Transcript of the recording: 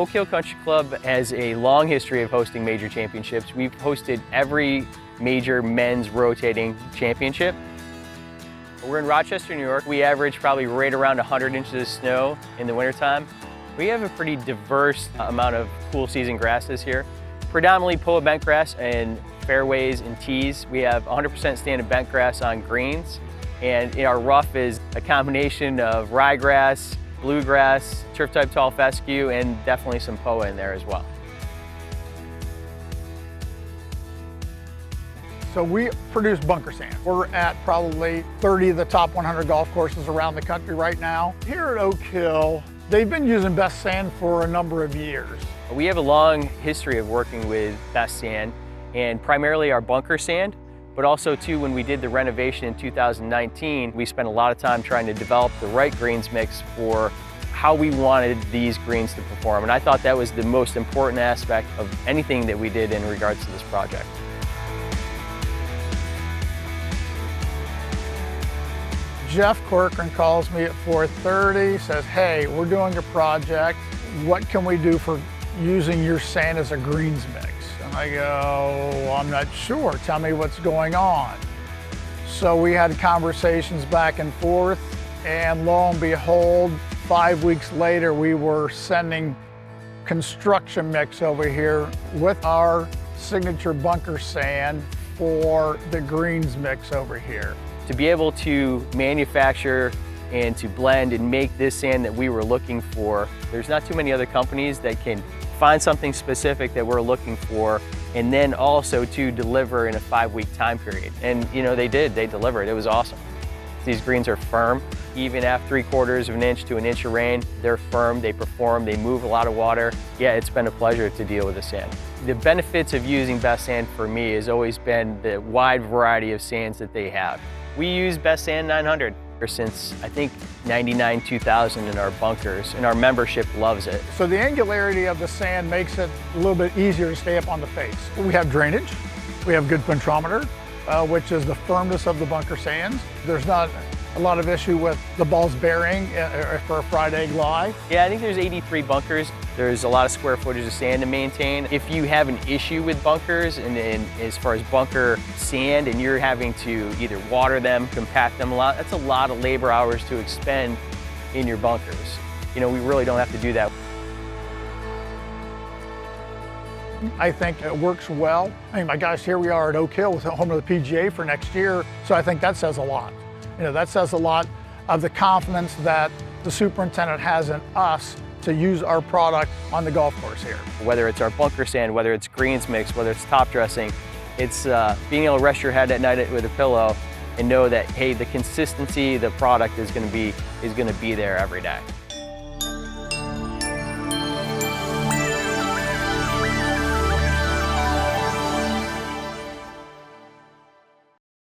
Oak Hill Country Club has a long history of hosting major championships. We've hosted every major men's rotating championship. We're in Rochester, New York. We average probably right around 100 inches of snow in the wintertime. We have a pretty diverse amount of cool season grasses here. Predominantly poa bent grass and fairways and tees. We have 100% standard bent grass on greens. And our rough is a combination of ryegrass, bluegrass, turf type tall fescue, and definitely some poa in there as well. So we produce bunker sand. We're at probably 30 of the top 100 golf courses around the country right now. Here at Oak Hill, they've been using Best Sand for a number of years. We have a long history of working with Best Sand, and primarily our bunker sand, but also too when we did the renovation in 2019, we spent a lot of time trying to develop the right greens mix for how we wanted these greens to perform. And I thought that was the most important aspect of anything that we did in regards to this project. Jeff Corcoran calls me at 4:30, says, hey, we're doing a project. What can we do for using your sand as a greens mix? And I go, I'm not sure. Tell me what's going on. So we had conversations back and forth, and lo and behold, 5 weeks later, we were sending construction mix over here with our signature bunker sand for the greens mix over here. To be able to manufacture and to blend and make this sand that we were looking for, there's not too many other companies that can find something specific that we're looking for, and then also to deliver in a 5-week time period. And you know, they delivered. It was awesome. These greens are firm. Even after 3/4 of an inch to an inch of rain, they're firm, they perform, they move a lot of water. Yeah, it's been a pleasure to deal with the sand. The benefits of using Best Sand for me has always been the wide variety of sands that they have. We use Best Sand 900 since I think 99, 2000 in our bunkers, and our membership loves it. So the angularity of the sand makes it a little bit easier to stay up on the face. We have drainage, we have good pentrometer, which is the firmness of the bunker sands. There's not a lot of issue with the balls bearing for a fried egg lie. Yeah, I think there's 83 bunkers. There's a lot of square footage of sand to maintain. If you have an issue with bunkers and as far as bunker sand and you're having to either water them, compact them a lot, that's a lot of labor hours to expend in your bunkers. You know, we really don't have to do that. I think it works well. I mean, my gosh, here we are at Oak Hill with the home of the PGA for next year. So I think that says a lot. You know, that says a lot of the confidence that the superintendent has in us to use our product on the golf course here. Whether it's our bunker sand, whether it's greens mix, whether it's top dressing, it's being able to rest your head at night with a pillow and know that, hey, the consistency, the product is going to be there every day.